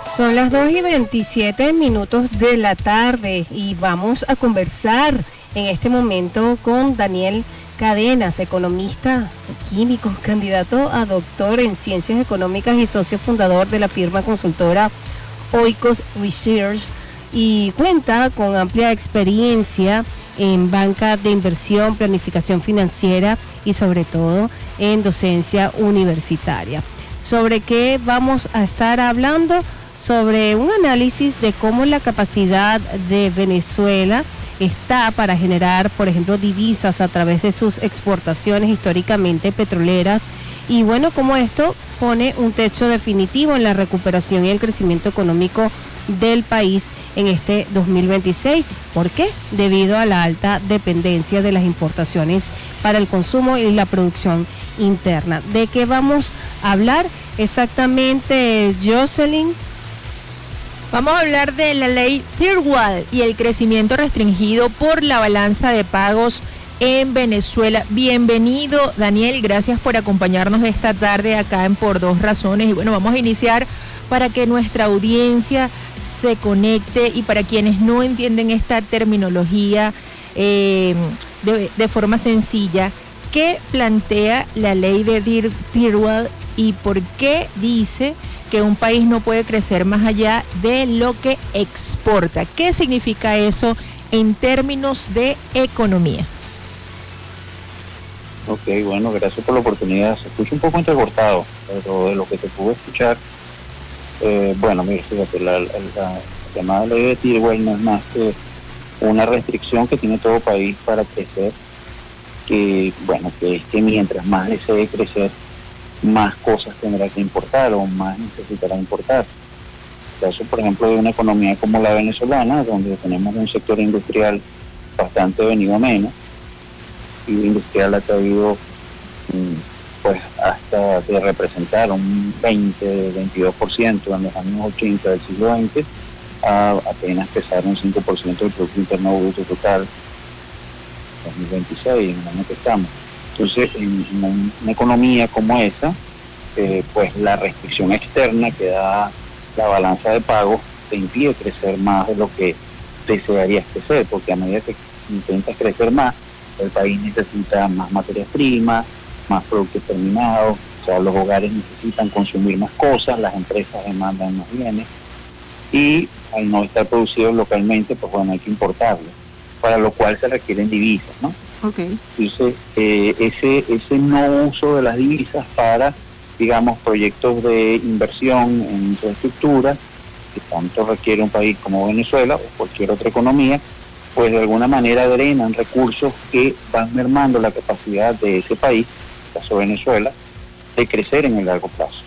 Son las 2:27 de la tarde y vamos a conversar en este momento con Daniel Cadenas, economista químico, candidato a doctor en Ciencias Económicas y socio fundador de la firma consultora Oikos Research, y cuenta con amplia experiencia en banca de inversión, planificación financiera y sobre todo en docencia universitaria. ¿Sobre qué vamos a estar hablando? Sobre un análisis de cómo la capacidad de Venezuela está para generar, por ejemplo, divisas a través de sus exportaciones históricamente petroleras, y bueno, cómo esto pone un techo definitivo en la recuperación y el crecimiento económico del país en este 2026. ¿Por qué? Debido a la alta dependencia de las importaciones para el consumo y la producción interna. ¿De qué vamos a hablar exactamente, Jocelyn? Vamos a hablar de la ley Tirwell y el crecimiento restringido por la balanza de pagos en Venezuela. Bienvenido, Daniel, gracias por acompañarnos esta tarde acá en Por Dos Razones. Y bueno, vamos a iniciar para que nuestra audiencia se conecte y para quienes no entienden esta terminología de forma sencilla, ¿qué plantea la ley de Tirwell y por qué dice que un país no puede crecer más allá de lo que exporta? ¿Qué significa eso en términos de economía? Ok, bueno, gracias por la oportunidad. Se escucha un poco entrecortado, pero de lo que te pude escuchar, bueno, mira, fíjate, la llamada ley de Tirwell no es más que una restricción que tiene todo país para crecer, que bueno, que es que mientras más desee crecer, más cosas tendrá que importar o más necesitará importar. En caso, por ejemplo, de una economía como la venezolana, donde tenemos un sector industrial bastante venido a menos, y el industrial ha caído pues hasta de representar un 20-22% en los años 80 del siglo XX, a apenas pesar un 5% del Producto Interno Bruto total 2026, en el año que estamos. Entonces, en una economía como esa, pues la restricción externa que da la balanza de pagos te impide crecer más de lo que desearías crecer, porque a medida que intentas crecer más, el país necesita más materias primas, más productos terminados, o sea, los hogares necesitan consumir más cosas, las empresas demandan más bienes, y al no estar producido localmente, pues bueno, hay que importarlo, para lo cual se requieren divisas, ¿no? Okay. Entonces, ese no uso de las divisas para, digamos, proyectos de inversión en infraestructura, que tanto requiere un país como Venezuela o cualquier otra economía, pues de alguna manera drenan recursos que van mermando la capacidad de ese país, en el caso de Venezuela, de crecer en el largo plazo.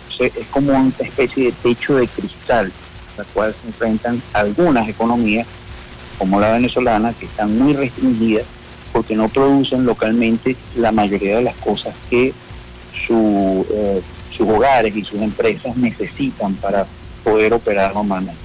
Entonces, es como una especie de techo de cristal, a la cual se enfrentan algunas economías, como la venezolana, que están muy restringidas, porque no producen localmente la mayoría de las cosas que sus hogares y sus empresas necesitan para poder operar normalmente.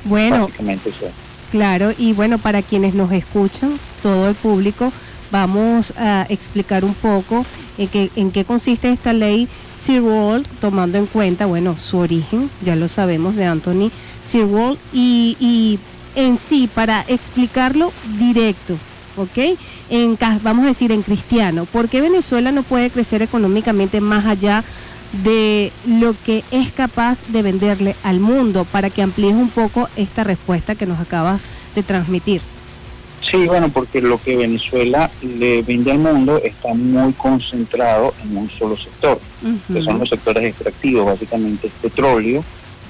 Bueno, básicamente eso. Claro, y bueno, para quienes nos escuchan, todo el público, vamos a explicar un poco en qué consiste esta ley Tirwell, tomando en cuenta, bueno, su origen, ya lo sabemos, de Anthony Tirwell, y en sí, para explicarlo directo, ¿ok? Vamos a decir en cristiano, ¿por qué Venezuela no puede crecer económicamente más allá de lo que es capaz de venderle al mundo, para que amplíes un poco esta respuesta que nos acabas de transmitir? Sí, bueno, porque lo que Venezuela le vende al mundo está muy concentrado en un solo sector, que son los sectores extractivos, básicamente es petróleo,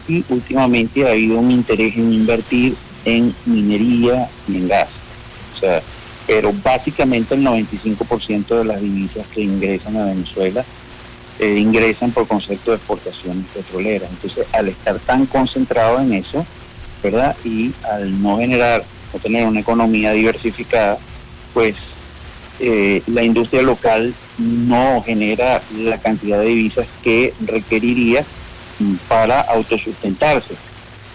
y últimamente ha habido un interés en invertir en minería y en gas. O sea, pero básicamente el 95% de las divisas que ingresan a Venezuela ingresan por concepto de exportaciones petroleras. Entonces, al estar tan concentrado en eso, ¿verdad? Y al no tener una economía diversificada, pues la industria local no genera la cantidad de divisas que requeriría para autosustentarse.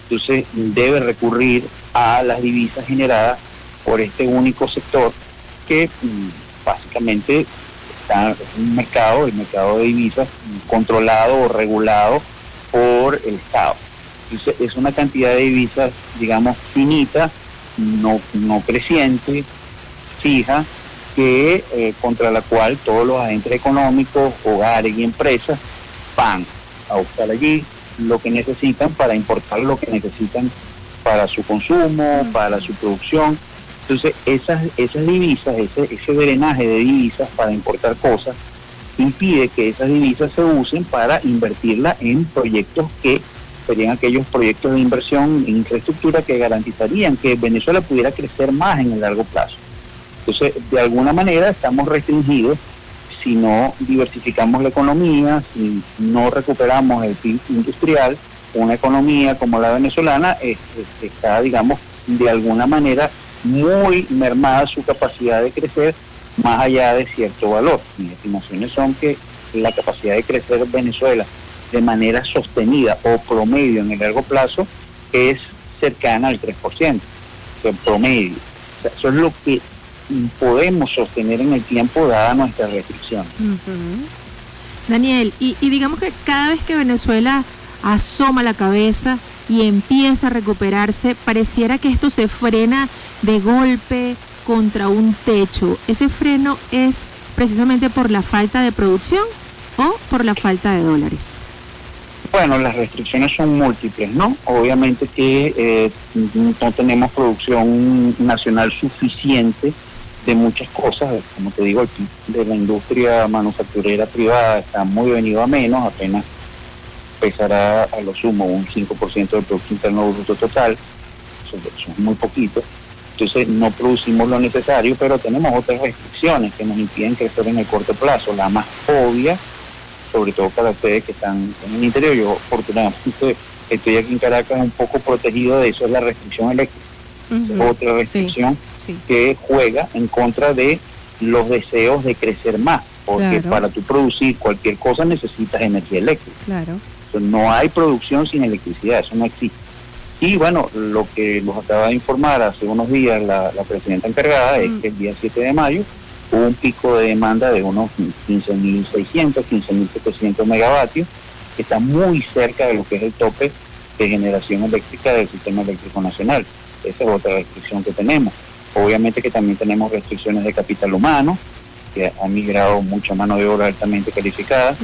Entonces, debe recurrir a las divisas generadas por este único sector que básicamente está en un mercado, el mercado de divisas, controlado o regulado por el Estado. Entonces es una cantidad de divisas, digamos, finita, no creciente, fija, que contra la cual todos los agentes económicos, hogares y empresas van a buscar allí lo que necesitan para importar lo que necesitan para su consumo, para su producción. Entonces esas divisas, ese drenaje de divisas para importar cosas, impide que esas divisas se usen para invertirla en proyectos que serían aquellos proyectos de inversión en infraestructura que garantizarían que Venezuela pudiera crecer más en el largo plazo. Entonces, de alguna manera estamos restringidos si no diversificamos la economía, si no recuperamos el PIB industrial. Una economía como la venezolana está, digamos, de alguna manera muy mermada su capacidad de crecer más allá de cierto valor. Mis estimaciones son que la capacidad de crecer Venezuela de manera sostenida o promedio en el largo plazo es cercana al 3%, o sea, promedio. O sea, eso es lo que podemos sostener en el tiempo dada nuestra restricción. Daniel, y digamos que cada vez que Venezuela asoma la cabeza y empieza a recuperarse, pareciera que esto se frena de golpe contra un techo. ¿Ese freno es precisamente por la falta de producción o por la falta de dólares? Bueno, las restricciones son múltiples, ¿no? Obviamente que no tenemos producción nacional suficiente de muchas cosas. Como te digo, el PIB de la industria manufacturera privada está muy venido a menos, apenas pesará a lo sumo un 5% del Producto Interno Bruto total, eso es muy poquito. Entonces no producimos lo necesario, pero tenemos otras restricciones que nos impiden crecer en el corto plazo. La más obvia, sobre todo para ustedes que están en el interior, yo afortunadamente estoy aquí en Caracas un poco protegido de eso, es la restricción eléctrica. Otra restricción que juega en contra de los deseos de crecer más, porque para tú producir cualquier cosa necesitas energía eléctrica. Entonces, no hay producción sin electricidad, eso no existe. Y bueno, lo que nos acaba de informar hace unos días la presidenta encargada es que el día 7 de mayo hubo un pico de demanda de unos 15.600, 15.700 megavatios, que está muy cerca de lo que es el tope de generación eléctrica del sistema eléctrico nacional. Esa es otra restricción que tenemos. Obviamente que también tenemos restricciones de capital humano, que ha migrado mucha mano de obra altamente calificada.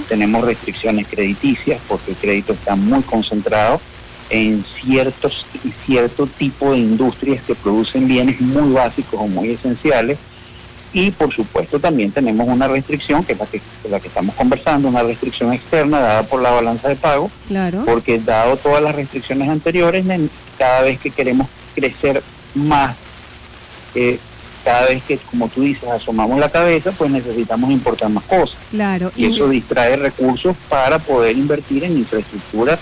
Tenemos restricciones crediticias, porque el crédito está muy concentrado en cierto tipo de industrias que producen bienes muy básicos o muy esenciales. Y por supuesto también tenemos una restricción, que es la que estamos conversando, una restricción externa dada por la balanza de pago, porque dado todas las restricciones anteriores, cada vez que queremos crecer más, cada vez que, como tú dices, asomamos la cabeza, pues necesitamos importar más cosas. Y eso distrae recursos para poder invertir en infraestructura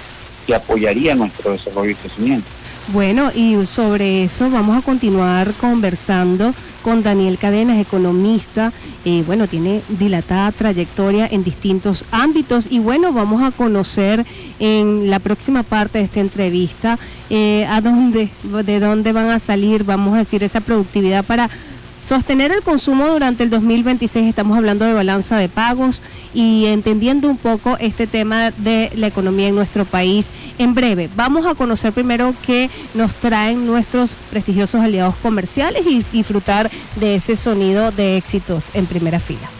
que apoyaría nuestro desarrollo y crecimiento. Bueno, y sobre eso vamos a continuar conversando con Daniel Cadenas, economista. Bueno, tiene dilatada trayectoria en distintos ámbitos y bueno, vamos a conocer en la próxima parte de esta entrevista de dónde van a salir, vamos a decir, esa productividad para sostener el consumo durante el 2026. Estamos hablando de balanza de pagos y entendiendo un poco este tema de la economía en nuestro país. En breve, vamos a conocer primero qué nos traen nuestros prestigiosos aliados comerciales y disfrutar de ese sonido de éxitos en primera fila.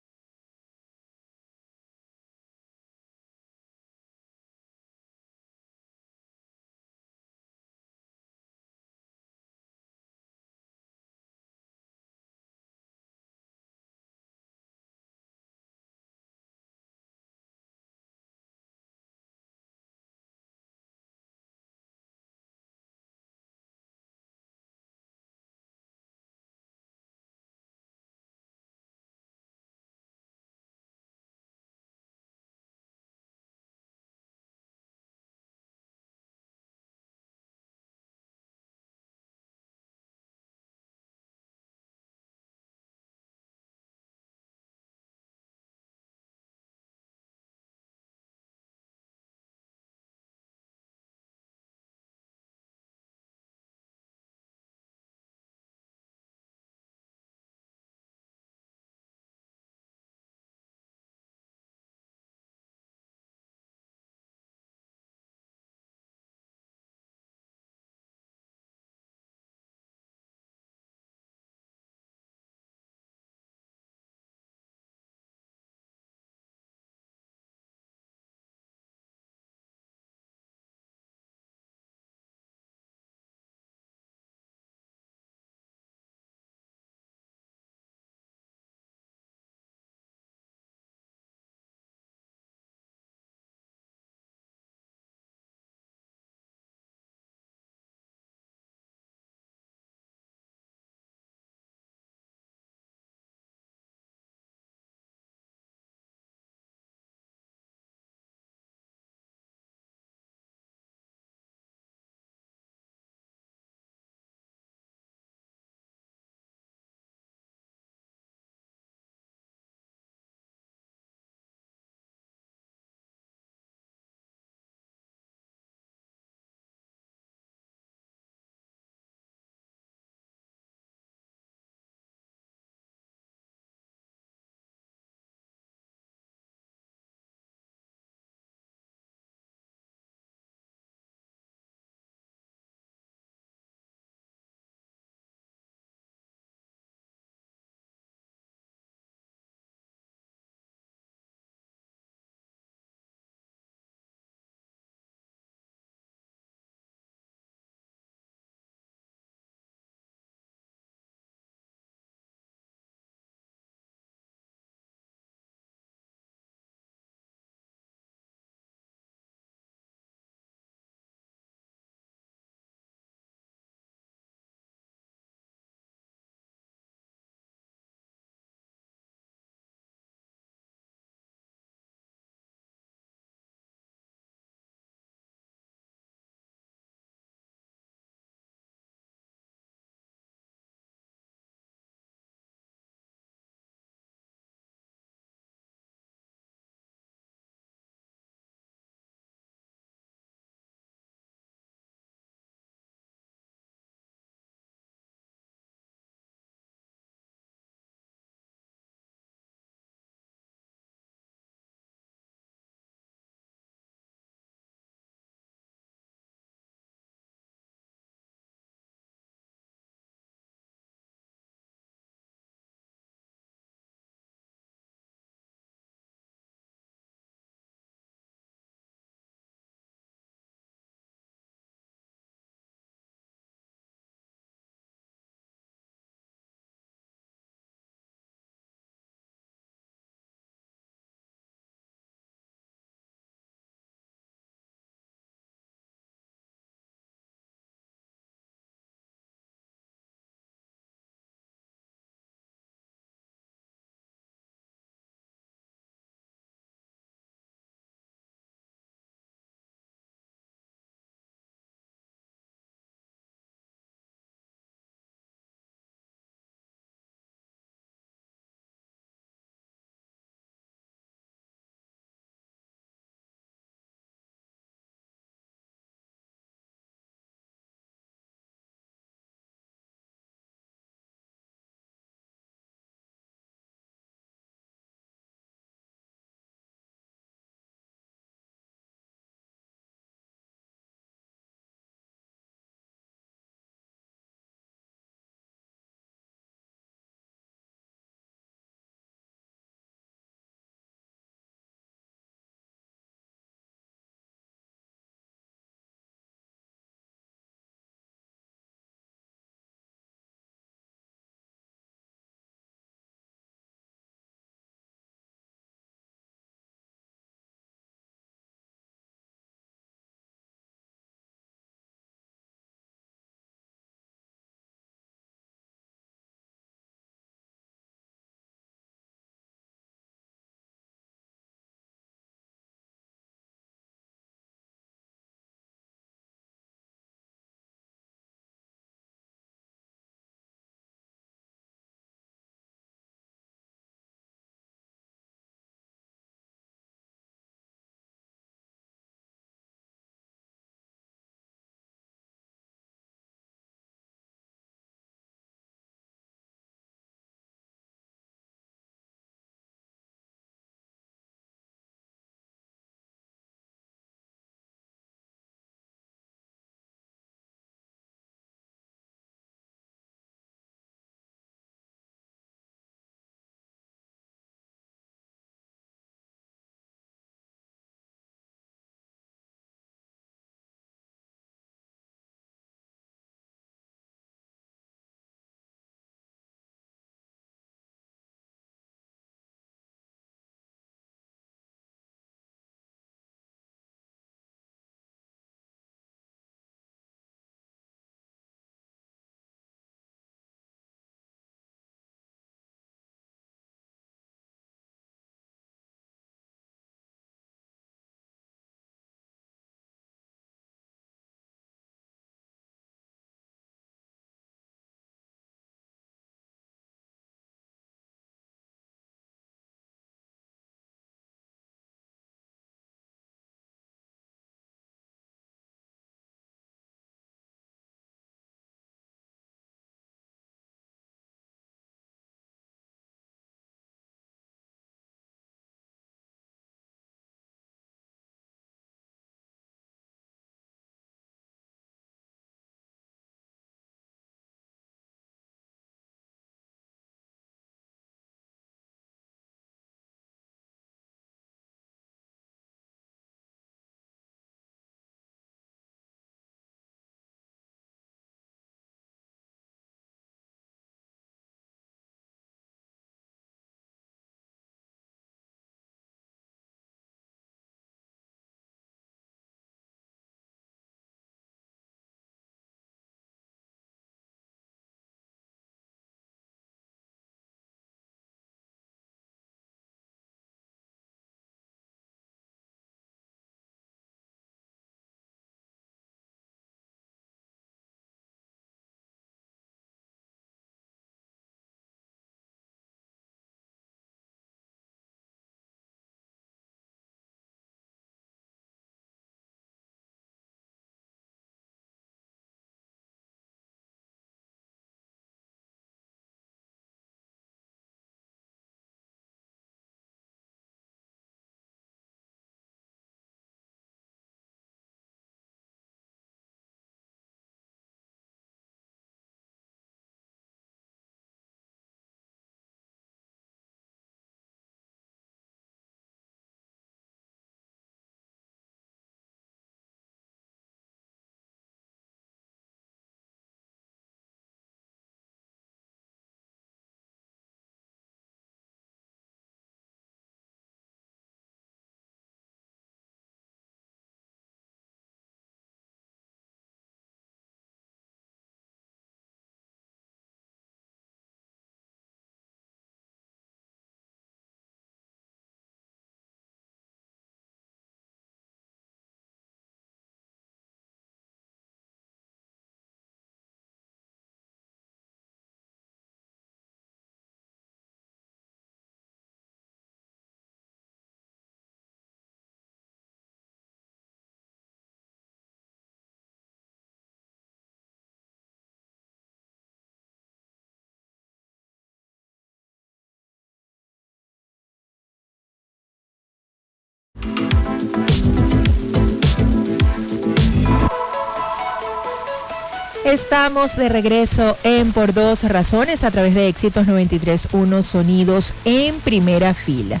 Estamos de regreso en Por Dos Razones a través de Éxitos 93.1 Sonidos en Primera Fila.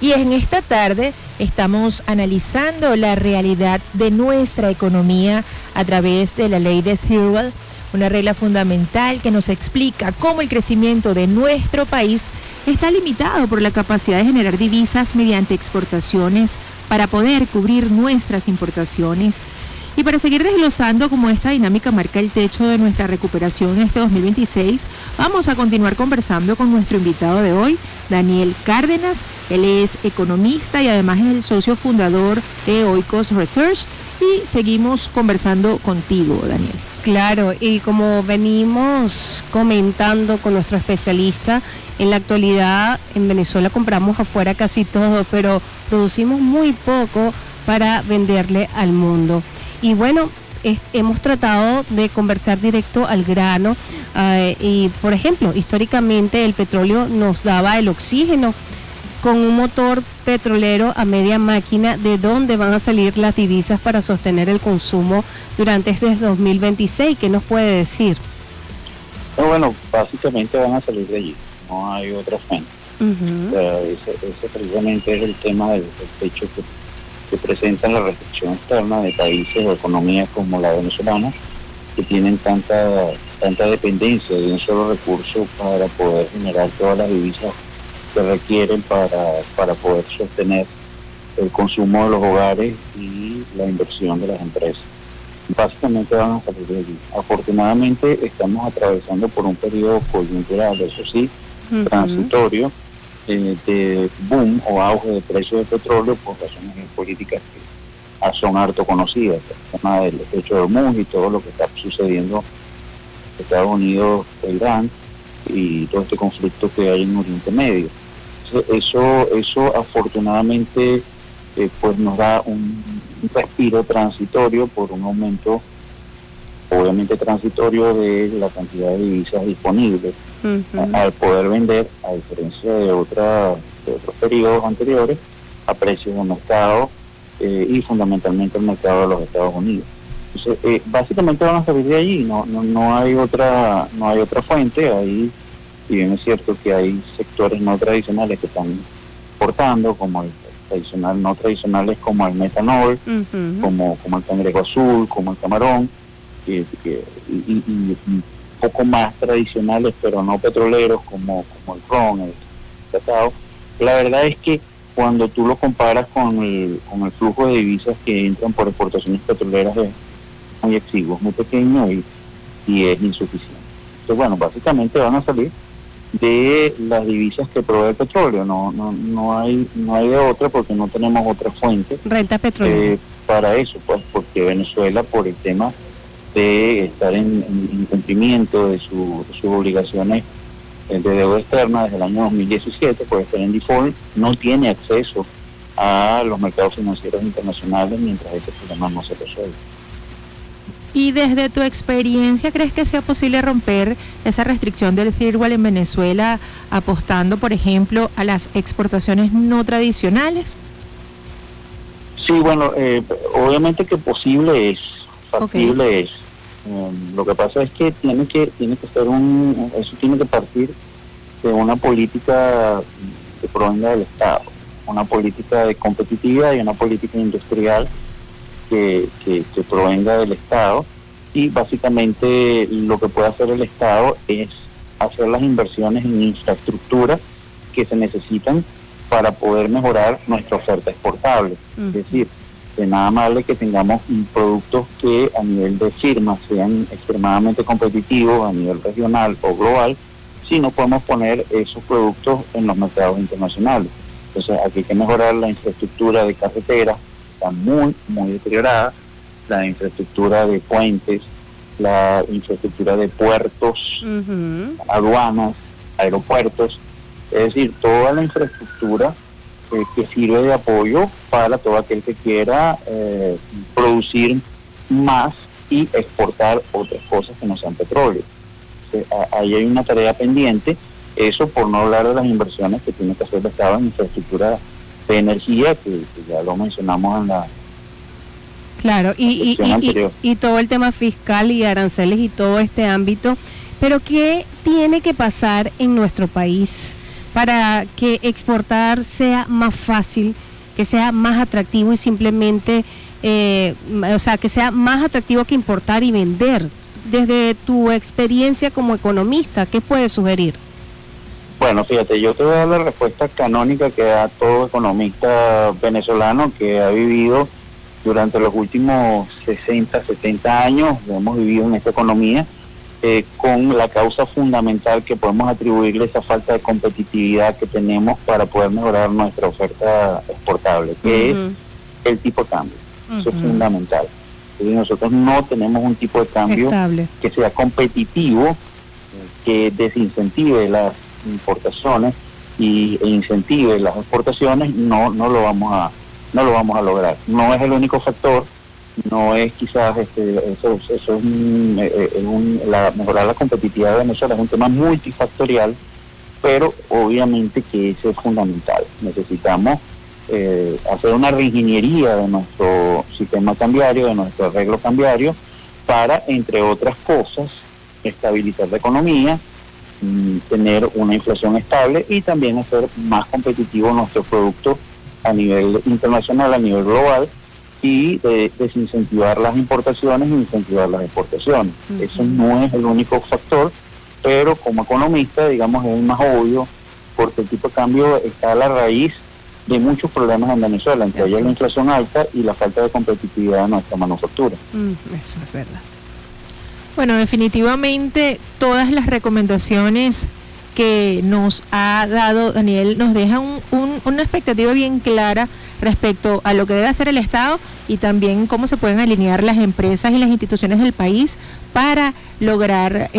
Y en esta tarde estamos analizando la realidad de nuestra economía a través de la ley de Thirlwall, una regla fundamental que nos explica cómo el crecimiento de nuestro país está limitado por la capacidad de generar divisas mediante exportaciones para poder cubrir nuestras importaciones. Y para seguir desglosando cómo esta dinámica marca el techo de nuestra recuperación en este 2026, vamos a continuar conversando con nuestro invitado de hoy, Daniel Cárdenas. Él es economista y además es el socio fundador de Oikos Research. Y seguimos conversando contigo, Daniel. Claro, y como venimos comentando con nuestro especialista, en la actualidad en Venezuela compramos afuera casi todo, pero producimos muy poco para venderle al mundo. Y bueno, hemos tratado de conversar directo al grano y, por ejemplo, históricamente el petróleo nos daba el oxígeno. Con un motor petrolero a media máquina, ¿de dónde van a salir las divisas para sostener el consumo durante este 2026? ¿Qué nos puede decir? Bueno, básicamente van a salir de allí, no hay otra fuente. Ese precisamente es el tema del techo que presenta la restricción externa de países o economías como la venezolana, que tienen tanta dependencia de un solo recurso para poder generar todas las divisas que requieren para poder sostener el consumo de los hogares y la inversión de las empresas. Básicamente van a salir de allí. Afortunadamente estamos atravesando por un periodo coyuntural, eso sí, transitorio, de boom o auge de precios de petróleo por razones políticas que son harto conocidas, el tema del estrecho de Hormuz y todo lo que está sucediendo en Estados Unidos, Irán y todo este conflicto que hay en Oriente Medio. Eso afortunadamente pues nos da un respiro transitorio por un aumento obviamente transitorio de la cantidad de divisas disponibles al poder vender, a diferencia de otros periodos anteriores, a precios de mercado y fundamentalmente el mercado de los Estados Unidos. Entonces, básicamente van a salir de allí, no hay otra fuente. Ahí, si bien es cierto que hay sectores no tradicionales que están exportando, como el tradicional, no tradicionales como el metanol, como el cangrejo azul, como el camarón, y un poco más tradicionales pero no petroleros como el ron, el cacao. La verdad es que cuando tú lo comparas con el flujo de divisas que entran por exportaciones petroleras, es muy exiguo, muy pequeño y es insuficiente. Entonces, bueno, básicamente van a salir de las divisas que provee el petróleo, no hay de otra, porque no tenemos otra fuente renta petrolera para eso, pues, porque Venezuela, por el tema de estar en cumplimiento de sus obligaciones de deuda externa desde el año 2017, por estar en default, no tiene acceso a los mercados financieros internacionales mientras ese problema no se resuelve. Y desde tu experiencia, ¿crees que sea posible romper esa restricción del Thirlwall en Venezuela apostando, por ejemplo, a las exportaciones no tradicionales? Sí, bueno, obviamente que posible es, factible es. Lo que pasa es que tiene que ser eso tiene que partir de una política que provenga del Estado, una política de competitividad y una política industrial que provenga del Estado, y básicamente lo que puede hacer el Estado es hacer las inversiones en infraestructura que se necesitan para poder mejorar nuestra oferta exportable. Es decir, de nada más de que tengamos productos que a nivel de firma sean extremadamente competitivos a nivel regional o global, si no podemos poner esos productos en los mercados internacionales. Entonces aquí hay que mejorar la infraestructura de carreteras, está muy deteriorada, la infraestructura de puentes, la infraestructura de puertos, aduanas, aeropuertos, es decir, toda la infraestructura que sirve de apoyo para todo aquel que quiera producir más y exportar otras cosas que no sean petróleo. Ahí hay una tarea pendiente, eso por no hablar de las inversiones que tiene que hacer el Estado en infraestructura de energía, que ya lo mencionamos Claro, y todo el tema fiscal y aranceles y todo este ámbito. Pero ¿qué tiene que pasar en nuestro país para que exportar sea más fácil, que sea más atractivo y simplemente, o sea, que sea más atractivo que importar y vender? Desde tu experiencia como economista, ¿qué puedes sugerir? Bueno, fíjate, yo te voy a dar la respuesta canónica que da todo economista venezolano que ha vivido durante los últimos 60, 70 años, hemos vivido en esta economía, con la causa fundamental que podemos atribuirle esa falta de competitividad que tenemos para poder mejorar nuestra oferta exportable, que es el tipo de cambio. Eso es fundamental. Entonces nosotros no tenemos un tipo de cambio estable, que sea competitivo, que desincentive las importaciones e incentive las exportaciones. No lo vamos a lograr. No es el único factor. No es quizás mejorar la competitividad de Venezuela es un tema multifactorial, pero obviamente que eso es fundamental. Necesitamos hacer una reingeniería de nuestro sistema cambiario, de nuestro arreglo cambiario, para, entre otras cosas, estabilizar la economía, tener una inflación estable y también hacer más competitivos nuestros productos a nivel internacional, a nivel global, y desincentivar las importaciones e incentivar las exportaciones. Eso no es el único factor, pero como economista, digamos, es el más obvio, porque el tipo de cambio está a la raíz de muchos problemas en Venezuela, entre ellos la inflación alta y la falta de competitividad de nuestra manufactura. Eso es verdad. Bueno, definitivamente todas las recomendaciones que nos ha dado Daniel nos dejan una expectativa bien clara respecto a lo que debe hacer el Estado y también cómo se pueden alinear las empresas y las instituciones del país para lograr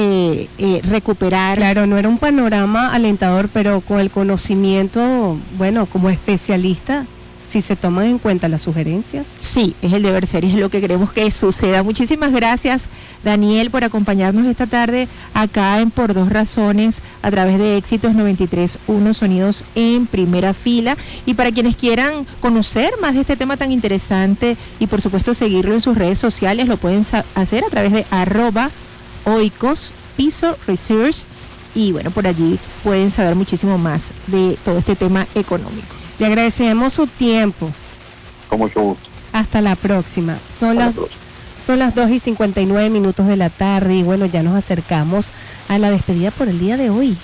recuperar. Claro, no era un panorama alentador, pero con el conocimiento, bueno, como especialista, si se toman en cuenta las sugerencias. Sí, es el deber ser y es lo que queremos que suceda. Muchísimas gracias, Daniel, por acompañarnos esta tarde acá en Por Dos Razones a través de Éxitos 93.1 Sonidos en Primera Fila. Y para quienes quieran conocer más de este tema tan interesante y por supuesto seguirlo en sus redes sociales, lo pueden hacer a través de @oikos_research y bueno, por allí pueden saber muchísimo más de todo este tema económico. Le agradecemos su tiempo. Con mucho gusto. Hasta la próxima. Son las 2:59 de la tarde y bueno, ya nos acercamos a la despedida por el día de hoy.